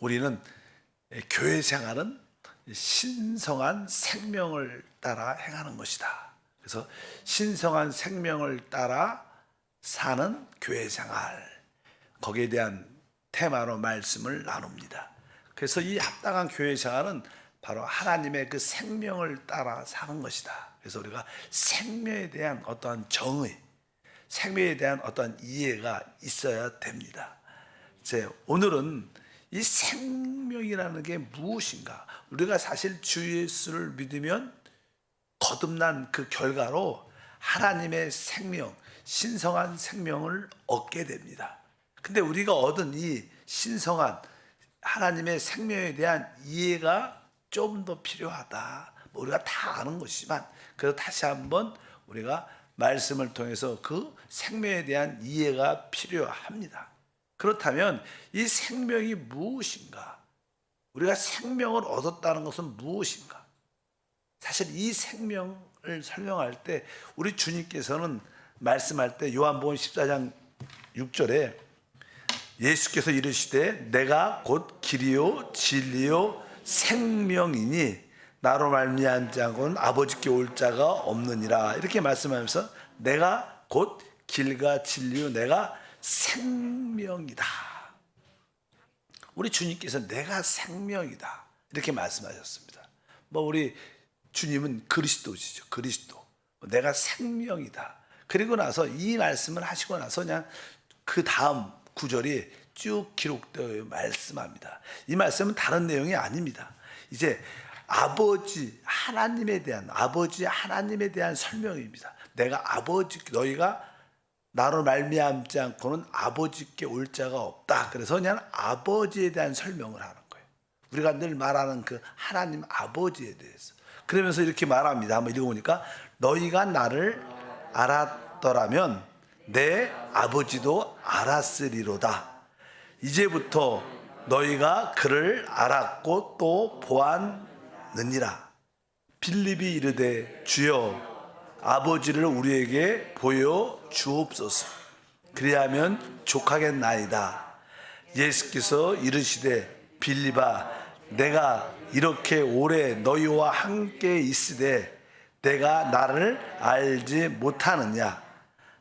우리는 교회 생활은 신성한 생명을 따라 행하는 것이다. 그래서 신성한 생명을 따라 사는 교회 생활, 거기에 대한 테마로 말씀을 나눕니다. 그래서 이 합당한 교회 생활은 바로 하나님의 그 생명을 따라 사는 것이다. 그래서 우리가 생명에 대한 어떠한 정의, 생명에 대한 어떠한 이해가 있어야 됩니다. 오늘은 이 생명이라는 게 무엇인가? 우리가 사실 주 예수를 믿으면 거듭난 그 결과로 하나님의 생명, 신성한 생명을 얻게 됩니다. 근데 우리가 얻은 이 신성한 하나님의 생명에 대한 이해가 좀 더 필요하다. 우리가 다 아는 것이지만 그래서 다시 한번 우리가 말씀을 통해서 그 생명에 대한 이해가 필요합니다. 그렇다면 이 생명이 무엇인가? 우리가 생명을 얻었다는 것은 무엇인가? 사실 이 생명을 설명할 때 우리 주님께서는 말씀할 때 요한복음 14장 6절에 예수께서 이르시되 내가 곧 길이요 진리요 생명이니 나로 말미암지 않고는 아버지께 올 자가 없느니라. 이렇게 말씀하면서 내가 곧 길과 진리요 내가 생명이다. 우리 주님께서 내가 생명이다 이렇게 말씀하셨습니다. 우리 주님은 그리스도시죠. 그리스도. 내가 생명이다. 그리고 나서 이 말씀을 하시고 나서 그냥 그 다음 구절이 쭉 기록되어 말씀합니다. 이 말씀은 다른 내용이 아닙니다. 이제 아버지 하나님에 대한 설명입니다. 내가 아버지, 너희가 나로 말미암지 않고는 아버지께 올 자가 없다. 그래서 그냥 아버지에 대한 설명을 하는 거예요. 우리가 늘 말하는 그 하나님 아버지에 대해서. 그러면서 이렇게 말합니다. 한번 읽어보니까 너희가 나를 알았더라면 내 아버지도 알았으리로다. 이제부터 너희가 그를 알았고 또 보았느니라. 빌립이 이르되 주여 아버지를 우리에게 보여 주옵소서. 그리하면 족하겠나이다. 예수께서 이르시되 빌립아 내가 이렇게 오래 너희와 함께 있으되 내가 나를 알지 못하느냐?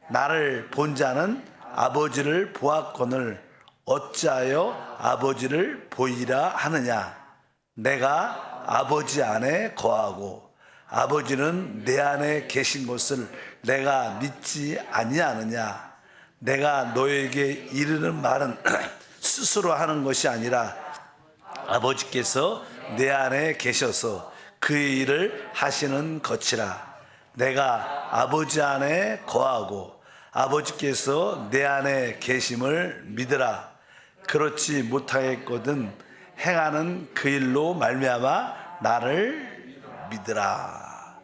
나를 본 자는 아버지를 보았거늘 어찌하여 아버지를 보이라 하느냐? 내가 아버지 안에 거하고 아버지는 내 안에 계신 것을 내가 믿지 아니하느냐? 내가 너에게 이르는 말은 스스로 하는 것이 아니라 아버지께서 내 안에 계셔서 그의 일을 하시는 것이라. 내가 아버지 안에 거하고 아버지께서 내 안에 계심을 믿으라. 그렇지 못하겠거든 행하는 그 일로 말미암아 나를 믿으라.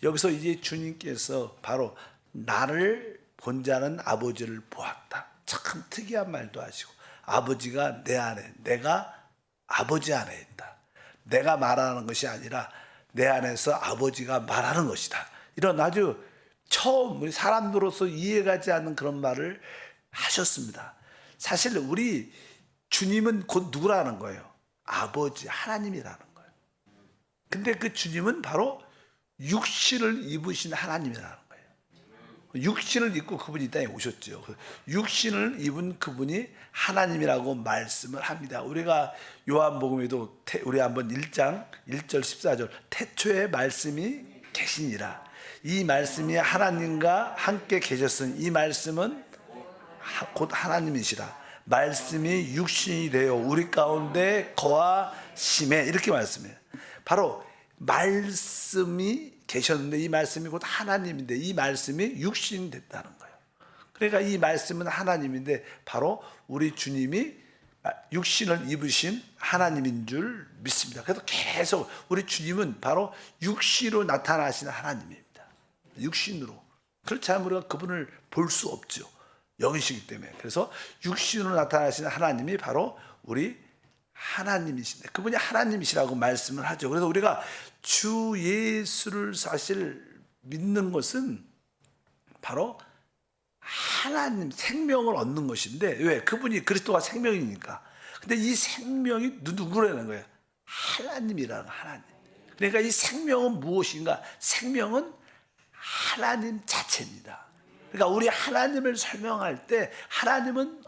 여기서 이제 주님께서 바로 나를 본 자는 아버지를 보았다. 참 특이한 말도 하시고 아버지가 내 안에, 내가 아버지 안에 있다. 내가 말하는 것이 아니라 내 안에서 아버지가 말하는 것이다. 이런 아주 처음 우리 사람들로서 이해가지 않는 그런 말을 하셨습니다. 사실 우리 주님은 곧 누구라는 거예요? 아버지 하나님이라는 거예요. 근데 그 주님은 바로 육신을 입으신 하나님이라는 거예요. 육신을 입고 그분이 이 땅에 오셨죠. 육신을 입은 그분이 하나님이라고 말씀을 합니다. 우리가 요한복음에도 우리 한번 1장 1절 14절 태초에 말씀이 계시니라. 이 말씀이 하나님과 함께 계셨으니 이 말씀은 곧 하나님이시라. 말씀이 육신이 되어 우리 가운데 거하심에 이렇게 말씀해요. 바로 말씀이 계셨는데 이 말씀이 곧 하나님인데 이 말씀이 육신이 됐다는 거예요. 그러니까 이 말씀은 하나님인데 바로 우리 주님이 육신을 입으신 하나님인 줄 믿습니다. 그래서 계속 우리 주님은 바로 육신으로 나타나시는 하나님입니다. 육신으로. 그렇지 않으면 우리가 그분을 볼 수 없죠. 영이시기 때문에. 그래서 육신으로 나타나시는 하나님이 바로 우리 하나님이신데 그분이 하나님이시라고 말씀을 하죠. 그래서 우리가 주 예수를 사실 믿는 것은 바로 하나님 생명을 얻는 것인데 왜? 그분이 그리스도가 생명이니까. 근데 이 생명이 누구라는 거예요? 하나님이라는 거예요. 하나님. 그러니까 이 생명은 무엇인가? 생명은 하나님 자체입니다. 그러니까 우리 하나님을 설명할 때 하나님은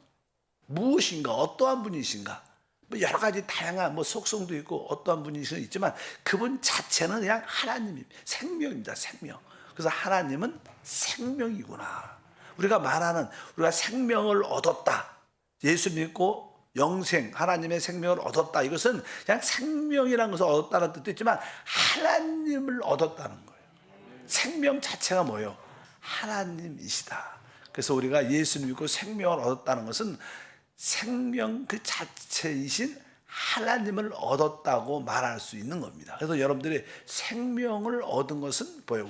무엇인가? 어떠한 분이신가? 뭐 여러 가지 다양한 뭐 속성도 있고 어떠한 분이 있지만 그분 자체는 그냥 하나님입니다. 생명입니다. 생명. 그래서 하나님은 생명이구나. 우리가 말하는 우리가 생명을 얻었다. 예수 믿고 영생, 하나님의 생명을 얻었다. 이것은 그냥 생명이라는 것을 얻었다는 뜻도 있지만 하나님을 얻었다는 거예요. 생명 자체가 뭐예요? 하나님이시다. 그래서 우리가 예수 믿고 생명을 얻었다는 것은 생명 그 자체이신 하나님을 얻었다고 말할 수 있는 겁니다. 그래서 여러분들이 생명을 얻은 것은 뭐예요?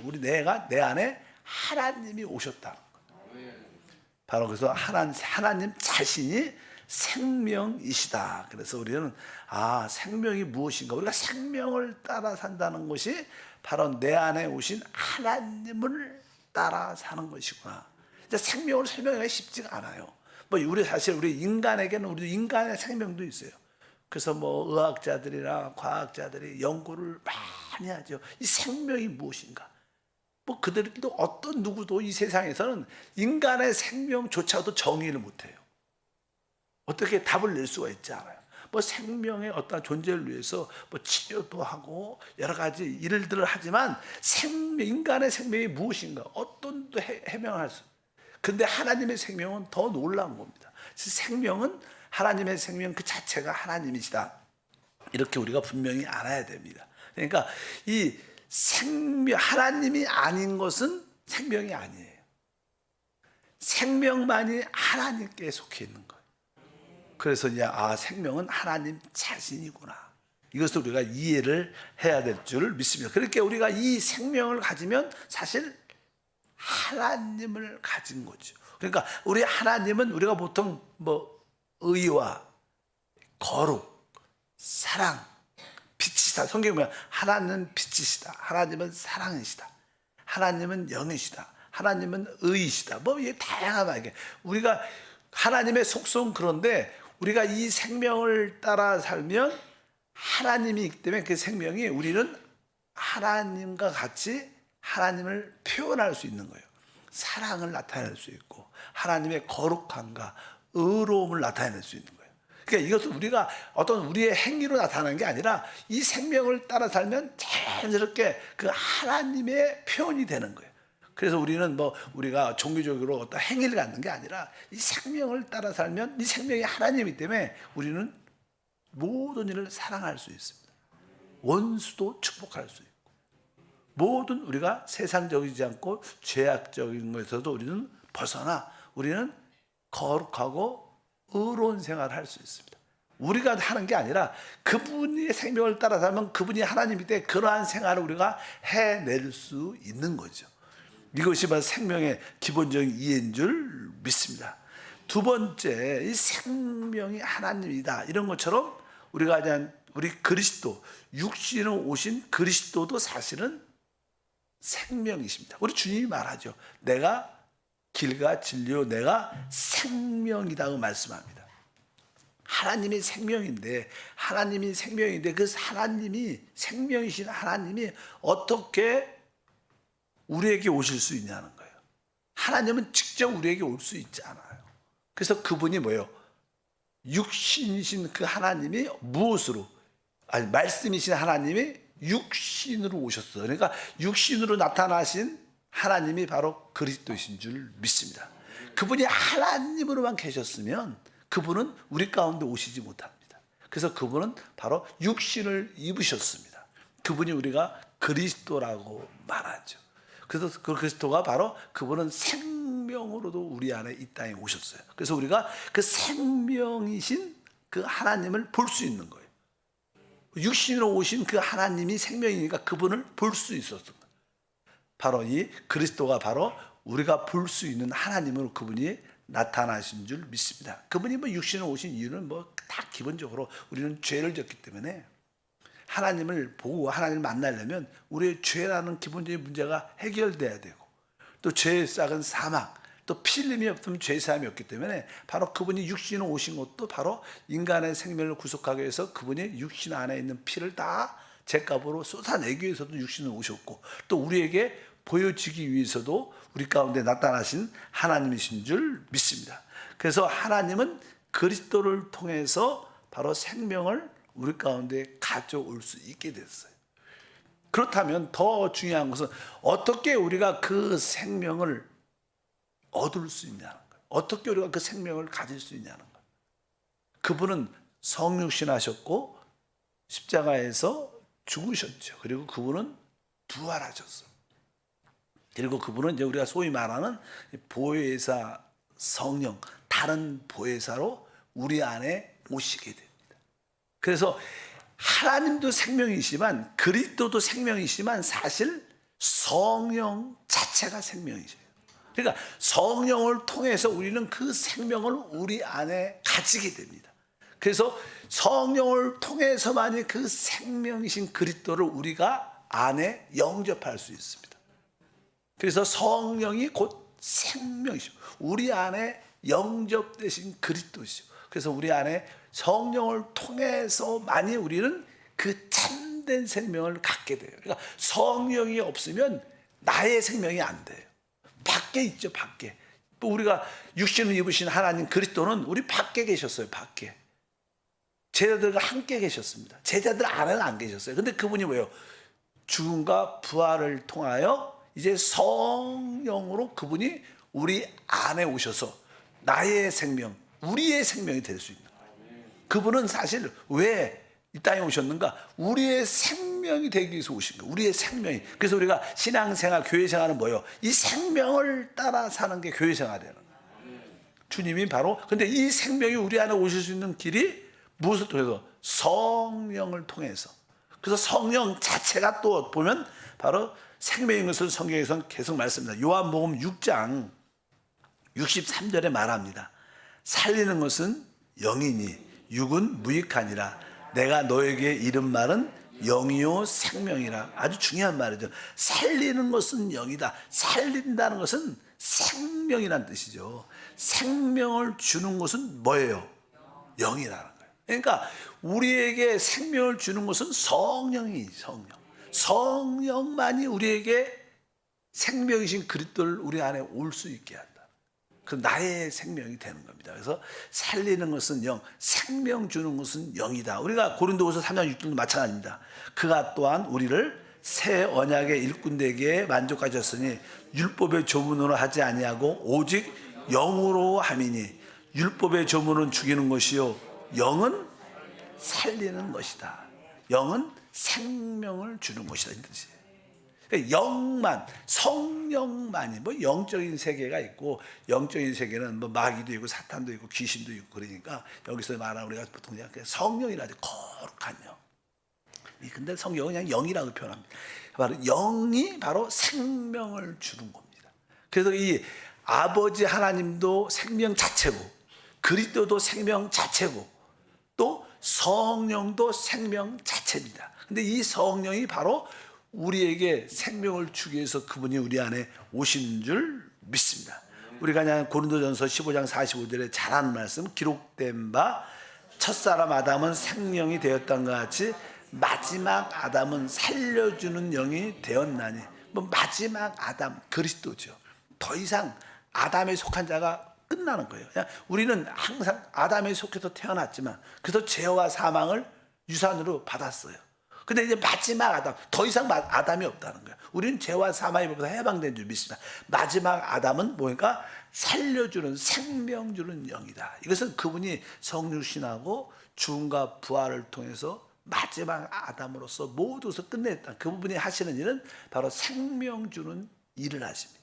내 안에 하나님이 오셨다는 거예요. 바로 그래서 하나님 자신이 생명이시다. 그래서 우리는 생명이 무엇인가? 우리가 생명을 따라 산다는 것이 바로 내 안에 오신 하나님을 따라 사는 것이구나. 생명을 설명하기가 쉽지가 않아요. 사실 우리 인간에게는 우리 인간의 생명도 있어요. 그래서 의학자들이나 과학자들이 연구를 많이 하죠. 이 생명이 무엇인가? 그들도 어떤 누구도 이 세상에서는 인간의 생명조차도 정의를 못해요. 어떻게 답을 낼 수가 있지 않아요. 생명의 어떤 존재를 위해서 치료도 하고 여러 가지 일들을 하지만 인간의 생명이 무엇인가? 어떤 해명할 수. 근데 하나님의 생명은 더 놀라운 겁니다. 생명은 하나님의 생명 그 자체가 하나님이시다. 이렇게 우리가 분명히 알아야 됩니다. 그러니까 이 하나님이 아닌 것은 생명이 아니에요. 생명만이 하나님께 속해 있는 거예요. 그래서 생명은 하나님 자신이구나. 이것을 우리가 이해를 해야 될 줄 믿습니다. 그렇게 우리가 이 생명을 가지면 사실 하나님을 가진 거죠. 그러니까 우리 하나님은 우리가 보통 의와 거룩, 사랑, 빛이시다. 성경에 보면 하나님은 빛이시다. 하나님은 사랑이시다. 하나님은 영이시다. 하나님은 의이시다. 이게 다양하게 우리가 하나님의 속성 그런데 우리가 이 생명을 따라 살면 하나님이 있기 때문에 그 생명이 우리는 하나님과 같이 하나님을 표현할 수 있는 거예요. 사랑을 나타낼 수 있고 하나님의 거룩함과 의로움을 나타낼 수 있는 거예요. 그러니까 이것은 우리가 어떤 우리의 행위로 나타나는 게 아니라 이 생명을 따라 살면 자연스럽게 그 하나님의 표현이 되는 거예요. 그래서 우리는 우리가 종교적으로 어떤 행위를 갖는 게 아니라 이 생명을 따라 살면 이 생명이 하나님이기 때문에 우리는 모든 일을 사랑할 수 있습니다. 원수도 축복할 수 있고 모든 우리가 세상적이지 않고 죄악적인 것에서도 우리는 벗어나 우리는 거룩하고 의로운 생활을 할 수 있습니다. 우리가 하는 게 아니라 그분의 생명을 따라 살면 그분이 하나님이기 때문에 그러한 생활을 우리가 해낼 수 있는 거죠. 이것이 바로 생명의 기본적인 이해인 줄 믿습니다. 두 번째, 이 생명이 하나님이다. 이런 것처럼 우리가 우리 그리스도, 육신으로 오신 그리스도도 사실은 생명이십니다. 우리 주님이 말하죠. 내가 길과 진리요 내가 생명이라고 말씀합니다. 하나님이 생명인데 그 하나님이 생명이신 하나님이 어떻게 우리에게 오실 수 있냐는 거예요. 하나님은 직접 우리에게 올 수 있지 않아요. 그래서 그분이 뭐예요? 육신이신 그 하나님이 말씀이신 하나님이 육신으로 오셨어요. 그러니까 육신으로 나타나신 하나님이 바로 그리스도이신 줄 믿습니다. 그분이 하나님으로만 계셨으면 그분은 우리 가운데 오시지 못합니다. 그래서 그분은 바로 육신을 입으셨습니다. 그분이 우리가 그리스도라고 말하죠. 그래서 그 그리스도가 바로 그분은 생명으로도 우리 안에 이 땅에 오셨어요. 그래서 우리가 그 생명이신 그 하나님을 볼 수 있는 거예요. 육신으로 오신 그 하나님이 생명이니까 그분을 볼 수 있었던 거예요. 바로 이 그리스도가 바로 우리가 볼 수 있는 하나님으로 그분이 나타나신 줄 믿습니다. 그분이 육신으로 오신 이유는 다 기본적으로 우리는 죄를 졌기 때문에 하나님을 보고 하나님을 만나려면 우리의 죄라는 기본적인 문제가 해결돼야 되고 또 죄의 싹은 사망, 또 피 흘림이 없으면 죄 사함이 없기 때문에 바로 그분이 육신으로 오신 것도 바로 인간의 생명을 구속하기 위해서 그분이 육신 안에 있는 피를 다 제값으로 쏟아내기 위해서도 육신으로 오셨고, 또 우리에게 보여지기 위해서도 우리 가운데 나타나신 하나님이신 줄 믿습니다. 그래서 하나님은 그리스도를 통해서 바로 생명을 우리 가운데 가져올 수 있게 됐어요. 그렇다면 더 중요한 것은 어떻게 우리가 그 생명을 얻을 수 있냐는 거예요. 어떻게 우리가 그 생명을 가질 수 있냐는 거예요. 그분은 성육신하셨고 십자가에서 죽으셨죠. 그리고 그분은 부활하셨어요. 그리고 그분은 이제 우리가 소위 말하는 보혜사 성령, 다른 보혜사로 우리 안에 오시게 됩니다. 그래서 하나님도 생명이시지만 그리스도도 생명이시지만 사실 성령 자체가 생명이세요. 그러니까 성령을 통해서 우리는 그 생명을 우리 안에 가지게 됩니다. 그래서 성령을 통해서만이 그 생명이신 그리스도를 우리가 안에 영접할 수 있습니다. 그래서 성령이 곧 생명이시고 우리 안에 영접되신 그리스도시죠. 그래서 우리 안에 성령을 통해서만이 우리는 그 참된 생명을 갖게 돼요. 그러니까 성령이 없으면 나의 생명이 안 돼요. 밖에 있죠, 밖에. 또 우리가 육신을 입으신 하나님 그리스도는 우리 밖에 계셨어요, 밖에. 제자들과 함께 계셨습니다. 제자들 안에는 안 계셨어요. 근데 그분이 왜요? 죽음과 부활을 통하여 이제 성령으로 그분이 우리 안에 오셔서 나의 생명, 우리의 생명이 될 수 있는 거예요. 그분은 사실 왜 이 땅에 오셨는가? 우리의 생명이 되기 위해서 오신 거예요. 우리의 생명이. 그래서 우리가 신앙생활, 교회생활은 뭐예요? 이 생명을 따라 사는 게 교회생활이에요. 주님이 바로, 근데 이 생명이 우리 안에 오실 수 있는 길이 무엇을 통해서? 성령을 통해서. 그래서 성령 자체가 또 보면 바로 생명인 것을 성경에서는 계속 말씀합니다. 요한복음 6장 63절에 말합니다. 살리는 것은 영이니 육은 무익하니라. 내가 너에게 이른 말은 영이요 생명이라. 아주 중요한 말이죠. 살리는 것은 영이다. 살린다는 것은 생명이란 뜻이죠. 생명을 주는 것은 뭐예요? 영이라는 거예요. 그러니까 우리에게 생명을 주는 것은 성령이 성령만이 우리에게 생명이신 그리스도를 우리 안에 올 수 있게 한다. 그 나의 생명이 되는 겁니다. 그래서 살리는 것은 영, 생명 주는 것은 영이다. 우리가 고린도후서 3장 6절도 마찬가지입니다. 그가 또한 우리를 새 언약의 일꾼 되게 만족하셨으니 율법의 조문으로 하지 아니하고 오직 영으로 함이니 율법의 조문은 죽이는 것이요 영은 살리는 것이다. 영은 생명을 주는 것이다. 이 뜻이에요. 영만, 성령만이, 뭐 영적인 세계가 있고, 영적인 세계는 뭐 마귀도 있고 사탄도 있고 귀신도 있고 그러니까 여기서 말하는 우리가 보통 그냥 성령이라 하죠. 거룩한 영. 근데 성령은 그냥 영이라고 표현합니다. 바로 영이 바로 생명을 주는 겁니다. 그래서 이 아버지 하나님도 생명 자체고, 그리스도도 생명 자체고, 또 성령도 생명 자체입니다. 근데 이 성령이 바로 우리에게 생명을 주기 위해서 그분이 우리 안에 오시는 줄 믿습니다. 우리가 그냥 고린도전서 15장 45절에 잘 아는 말씀, 기록된 바 첫사람 아담은 생명이 되었던 것 같이 마지막 아담은 살려주는 영이 되었나니. 뭐 마지막 아담 그리스도죠. 더 이상 아담에 속한 자가 끝나는 거예요. 그냥 우리는 항상 아담에 속해서 태어났지만 그래서 죄와 사망을 유산으로 받았어요. 근데 이제 마지막 아담, 더 이상 아담이 없다는 거예요. 우리는 죄와 사망의 법에서 해방된 줄 믿습니다. 마지막 아담은 뭐니까 살려주는, 생명 주는 영이다. 이것은 그분이 성육신하고 죽음과 부활을 통해서 마지막 아담으로서 모두 끝냈다. 그분이 하시는 일은 바로 생명 주는 일을 하십니다.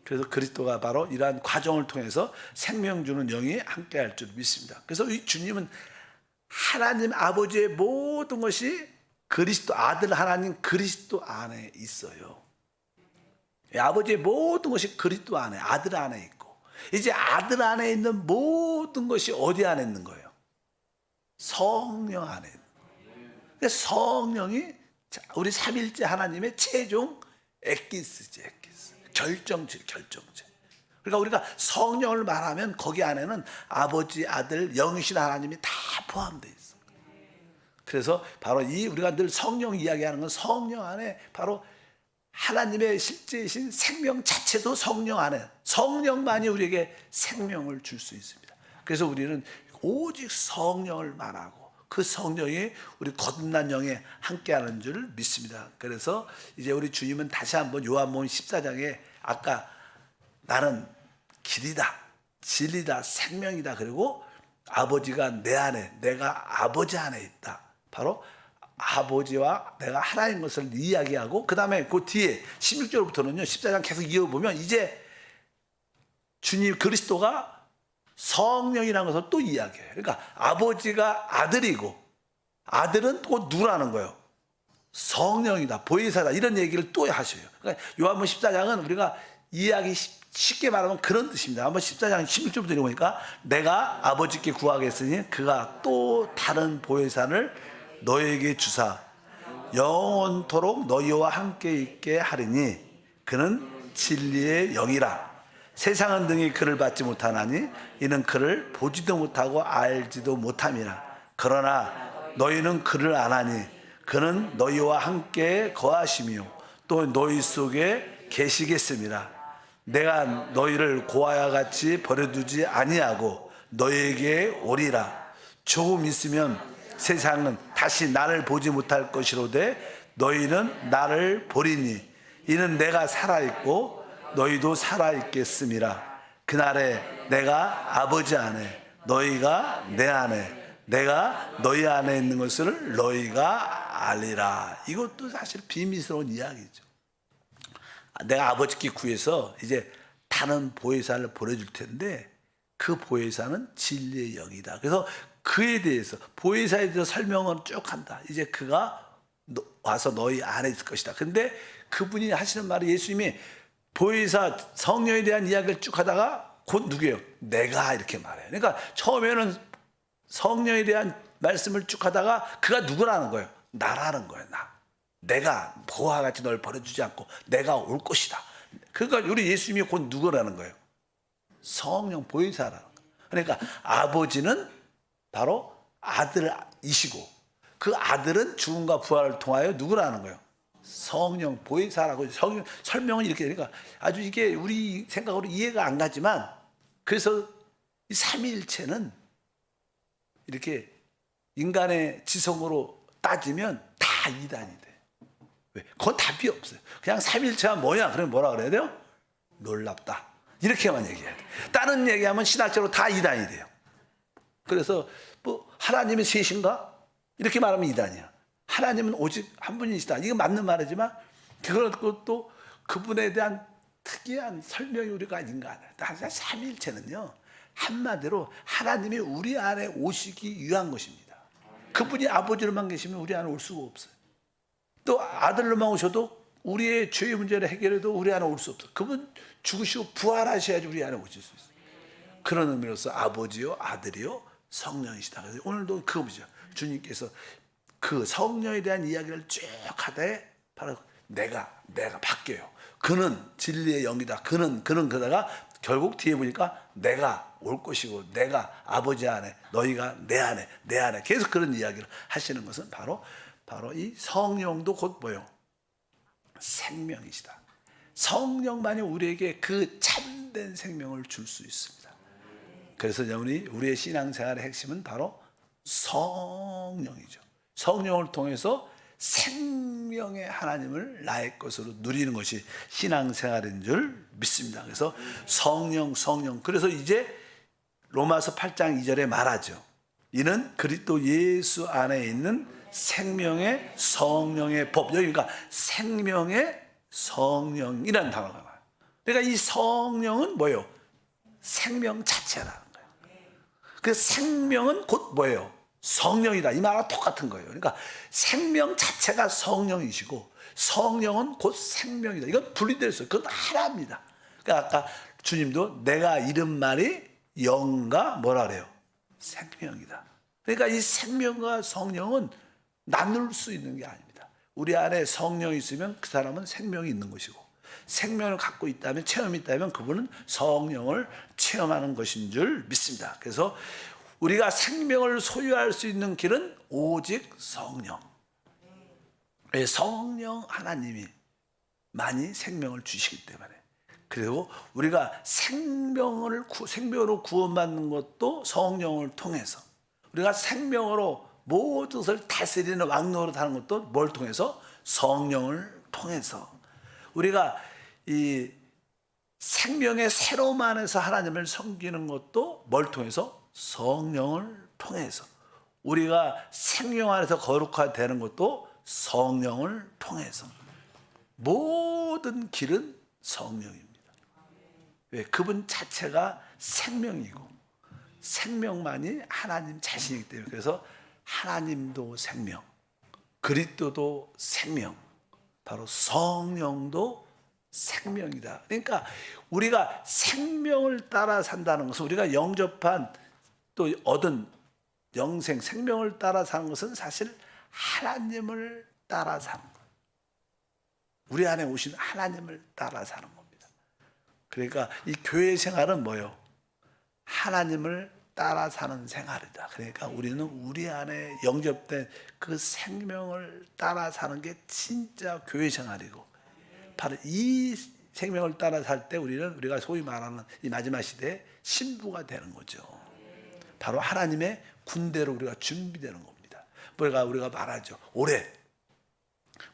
그래서 그리스도가 바로 이러한 과정을 통해서 생명 주는 영이 함께 할 줄 믿습니다. 그래서 이 주님은 하나님 아버지의 모든 것이 그리스도 아들 하나님 그리스도 안에 있어요. 아버지의 모든 것이 그리스도 안에, 아들 안에 있고, 이제 아들 안에 있는 모든 것이 어디 안에 있는 거예요? 성령 안에 있는 거예요. 성령이 우리 삼일째 하나님의 최종 엑기스지, 엑기스. 결정체. 그러니까 우리가 성령을 말하면 거기 안에는 아버지, 아들, 영이신 하나님이 다 포함되어 있어. 그래서 바로 이 우리가 늘 성령 이야기하는 건 성령 안에 바로 하나님의 실제이신 생명 자체도 성령 안에, 성령만이 우리에게 생명을 줄 수 있습니다. 그래서 우리는 오직 성령을 말하고 그 성령이 우리 거듭난 영에 함께하는 줄 믿습니다. 그래서 이제 우리 주님은 다시 한번 요한복음 14장에 아까 나는 길이다, 진리다, 생명이다, 그리고 아버지가 내 안에, 내가 아버지 안에 있다. 바로 아버지와 내가 하나인 것을 이야기하고, 그 다음에 그 뒤에 16절부터는요 14장 계속 이어보면 이제 주님 그리스도가 성령이라는 것을 또 이야기해요. 그러니까 아버지가 아들이고 아들은 또 누구라는 거예요? 성령이다, 보혜사다, 이런 얘기를 또 하셔요. 그러니까 요한복음 14장은 우리가 이해하기 쉽게 말하면 그런 뜻입니다. 한번 14장 16절부터 읽어보니까 내가 아버지께 구하겠으니 그가 또 다른 보혜사를 너에게 주사 영원토록 너희와 함께 있게 하리니 그는 진리의 영이라. 세상은 등이 그를 받지 못하나니 이는 그를 보지도 못하고 알지도 못함이라. 그러나 너희는 그를 아나니 그는 너희와 함께 거하시며 또 너희 속에 계시겠습니다. 내가 너희를 고아와 같이 버려두지 아니하고 너희에게 오리라. 조금 있으면 세상은 다시 나를 보지 못할 것이로되 너희는 나를 보리니 이는 내가 살아있고 너희도 살아있겠음이라. 그날에 내가 아버지 안에 너희가 내 안에 내가 너희 안에 있는 것을 너희가 알리라. 이것도 사실 비밀스러운 이야기죠. 내가 아버지께 구해서 이제 다른 보혜사를 보내줄 텐데 그 보혜사는 진리의 영이다. 그래서 그에 대해서, 보혜사에 대해서 설명을 쭉 한다. 이제 그가 와서 너희 안에 있을 것이다. 근데 그분이 하시는 말이, 예수님이 보혜사 성령에 대한 이야기를 쭉 하다가 곧 누구예요? 내가, 이렇게 말해요. 그러니까 처음에는 성령에 대한 말씀을 쭉 하다가 그가 누구라는 거예요? 나라는 거예요. 내가 보아와 같이 널 버려주지 않고 내가 올 것이다. 그러니까 우리 예수님이 곧 누구라는 거예요? 성령, 보혜사라는 거예요. 그러니까 아버지는 바로 아들이시고 그 아들은 죽음과 부활을 통하여 누구라는 거예요? 성령, 보혜사라고. 설명은 이렇게 되니까 아주 이게 우리 생각으로 이해가 안 가지만, 그래서 이 삼위일체는 이렇게 인간의 지성으로 따지면 다 이단이 돼. 왜? 그건 답이 없어요. 그냥 삼위일체가 뭐냐? 그러면 뭐라 그래야 돼요? 놀랍다, 이렇게만 얘기해야 돼. 다른 얘기하면 신학적으로 다 이단이 돼요. 그래서 뭐 하나님이 셋인가? 이렇게 말하면 이단이야. 하나님은 오직 한 분이시다. 이거 맞는 말이지만 그것도 그분에 대한 특이한 설명이 우리가 인간 안에. 삼위일체는요 한마디로 하나님이 우리 안에 오시기 위한 것입니다. 그분이 아버지로만 계시면 우리 안에 올 수가 없어요. 또 아들로만 오셔도 우리의 죄의 문제를 해결해도 우리 안에 올 수 없어요. 그분 죽으시고 부활하셔야지 우리 안에 오실 수 있어요. 그런 의미로서 아버지요 아들이요 성령이시다. 그래서 오늘도 그거죠. 주님께서 그 성령에 대한 이야기를 쭉 하되 바로 내가 바뀌어요. 그는 진리의 영이다. 그는 그러다가 결국 뒤에 보니까 내가 올 것이고 내가 아버지 안에 너희가 내 안에 계속 그런 이야기를 하시는 것은 바로 이 성령도 곧 뭐예요? 생명이시다. 성령만이 우리에게 그 참된 생명을 줄 수 있습니다. 그래서 우리의 신앙생활의 핵심은 바로 성령이죠. 성령을 통해서 생명의 하나님을 나의 것으로 누리는 것이 신앙생활인 줄 믿습니다. 그래서 성령. 그래서 이제 로마서 8장 2절에 말하죠. 이는 그리스도 예수 안에 있는 생명의 성령의 법. 여기가 생명의 성령이라는 단어가 나와요. 그러니까 이 성령은 뭐예요? 생명 자체라는 거예요. 그 생명은 곧 뭐예요? 성령이다. 이 말과 똑같은 거예요. 그러니까 생명 자체가 성령이시고 성령은 곧 생명이다. 이건 분리될 수 없어요. 그건 하나입니다. 그러니까 아까 주님도 내가 잃은 말이 영과 뭐라 그래요? 생명이다. 그러니까 이 생명과 성령은 나눌 수 있는 게 아닙니다. 우리 안에 성령이 있으면 그 사람은 생명이 있는 것이고 생명을 갖고 있다면, 체험이 있다면 그분은 성령을 체험하는 것인 줄 믿습니다. 그래서 우리가 생명을 소유할 수 있는 길은 오직 성령. 성령 하나님이 많이 생명을 주시기 때문에. 그리고 우리가 생명으로 구원받는 것도 성령을 통해서, 우리가 생명으로 모든 것을 다스리는 왕노릇 하는 것도 뭘 통해서? 성령을 통해서. 우리가 이 생명의 새로움 안에서 하나님을 섬기는 것도 뭘 통해서? 성령을 통해서. 우리가 생명 안에서 거룩화되는 것도 성령을 통해서. 모든 길은 성령입니다. 왜? 그분 자체가 생명이고 생명만이 하나님 자신이기 때문에. 그래서 하나님도 생명, 그리스도도 생명, 바로 성령도 생명이다. 그러니까 우리가 생명을 따라 산다는 것은, 우리가 영접한 또 얻은 영생, 생명을 따라 사는 것은 사실 하나님을 따라 사는 거예요. 우리 안에 오신 하나님을 따라 사는 겁니다. 그러니까 이 교회 생활은 뭐예요? 하나님을 따라 사는 생활이다. 그러니까 우리는 우리 안에 영접된 그 생명을 따라 사는 게 진짜 교회 생활이고, 바로 이 생명을 따라 살 때 우리가 소위 말하는 이 마지막 시대에 신부가 되는 거죠. 바로 하나님의 군대로 우리가 준비되는 겁니다. 우리가 말하죠. 올해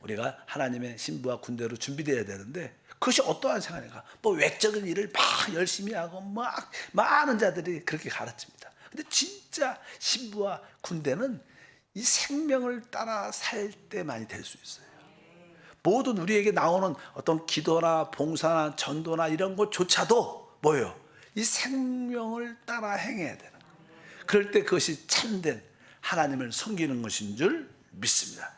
우리가 하나님의 신부와 군대로 준비되어야 되는데, 그것이 어떠한 생활인가? 뭐 외적인 일을 막 열심히 하고 막 많은 자들이 그렇게 가르칩니다. 근데 진짜 신부와 군대는 이 생명을 따라 살 때만이 될 수 있어요. 모든 우리에게 나오는 어떤 기도나 봉사나 전도나 이런 것조차도 뭐예요? 이 생명을 따라 행해야 되는 거예요. 그럴 때 그것이 참된 하나님을 섬기는 것인 줄 믿습니다.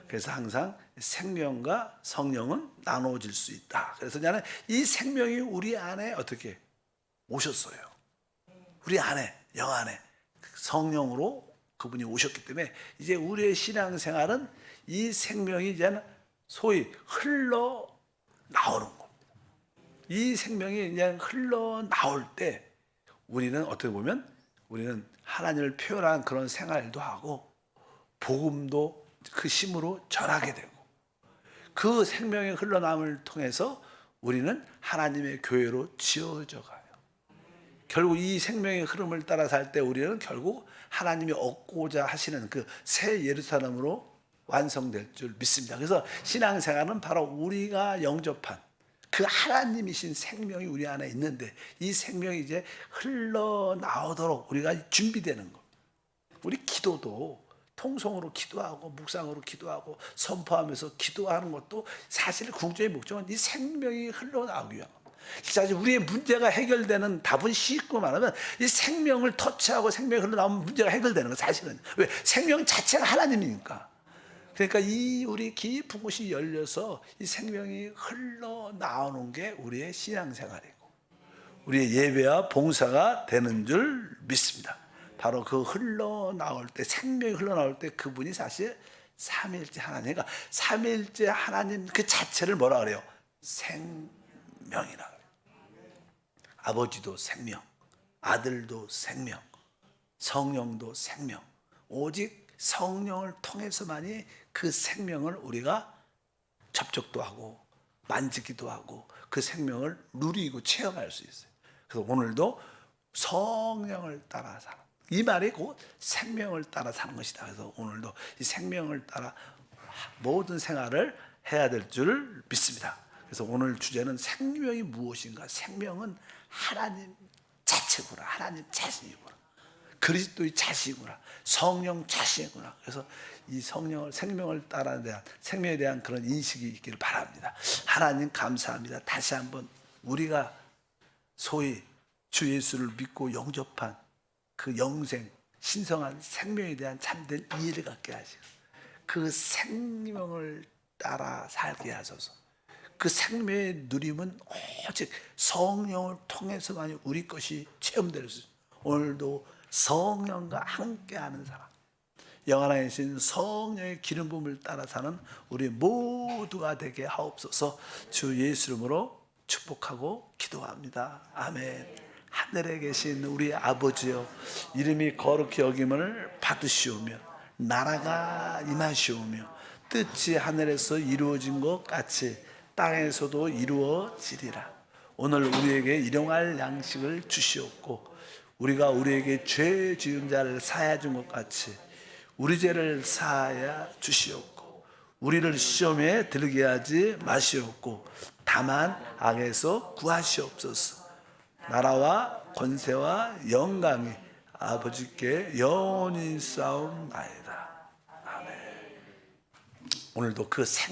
그래서 항상 생명과 성령은 나눠질 수 있다. 그래서 나는 이 생명이 우리 안에 어떻게 오셨어요. 우리 안에, 영 안에 성령으로 그분이 오셨기 때문에 이제 우리의 신앙생활은 이 생명이 이제는 소위 흘러 나오는 겁니다. 이 생명이 이제 흘러 나올 때 우리는 어떻게 보면 우리는 하나님을 표현한 그런 생활도 하고 복음도 그 힘으로 전하게 되고, 그 생명의 흘러남을 통해서 우리는 하나님의 교회로 지어져 가요. 결국 이 생명의 흐름을 따라 살 때 우리는 결국 하나님이 얻고자 하시는 그 새 예루살렘으로 완성될 줄 믿습니다. 그래서 신앙생활은 바로 우리가 영접한 그 하나님이신 생명이 우리 안에 있는데, 이 생명이 이제 흘러나오도록 우리가 준비되는 것. 우리 기도도 통성으로 기도하고 묵상으로 기도하고 선포하면서 기도하는 것도 사실 궁극적인 목적은 이 생명이 흘러나오기 위한 겁니다. 사실 우리의 문제가 해결되는 답은 쉽고 말하면 이 생명을 터치하고 생명이 흘러나오면 문제가 해결되는 거 사실은. 왜? 생명 자체가 하나님이니까. 그러니까 이 우리 깊은 곳이 열려서 이 생명이 흘러나오는 게 우리의 신앙생활이고 우리의 예배와 봉사가 되는 줄 믿습니다. 바로 그 흘러나올 때, 생명이 흘러나올 때 그분이 사실 삼위일체 하나님, 그러니까 삼위일체 하나님 그 자체를 뭐라 그래요? 생명이라 그래요. 아버지도 생명, 아들도 생명, 성령도 생명. 오직 성령을 통해서만이 그 생명을 우리가 접촉도 하고 만지기도 하고 그 생명을 누리고 체험할 수 있어요. 그래서 오늘도 성령을 따라 살아. 이 말이 곧 생명을 따라 사는 것이다. 그래서 오늘도 이 생명을 따라 모든 생활을 해야 될 줄 믿습니다. 그래서 오늘 주제는 생명이 무엇인가? 생명은 하나님 자체구나. 하나님 자신이구나. 그리스도의 자신이구나. 성령 자신이구나. 그래서 이 생명을 따라 대한 생명에 대한 그런 인식이 있기를 바랍니다. 하나님 감사합니다. 다시 한번 우리가 소위 주 예수를 믿고 영접한 그 영생, 신성한 생명에 대한 참된 이해를 갖게 하시고 그 생명을 따라 살게 하소서. 그 생명의 누림은 오직 성령을 통해서만이 우리 것이 체험될 수 있어요. 오늘도 성령과 함께하는 사람, 영원하신 성령의 기름 부음을 따라 사는 우리 모두가 되게 하옵소서. 주 예수 이름으로 축복하고 기도합니다. 아멘. 하늘에 계신 우리 아버지여, 이름이 거룩히 여김을 받으시오며 나라가 임하시오며 뜻이 하늘에서 이루어진 것 같이 땅에서도 이루어지리라. 오늘 우리에게 일용할 양식을 주시옵고 우리가 우리에게 죄 지은 자를 사하여 준 것 같이 우리 죄를 사하여 주시옵고 우리를 시험에 들게 하지 마시옵고 다만 악에서 구하시옵소서. 나라와 권세와 영광이 아버지께 영원히 싸움나이다. 아멘. 오늘도 그 생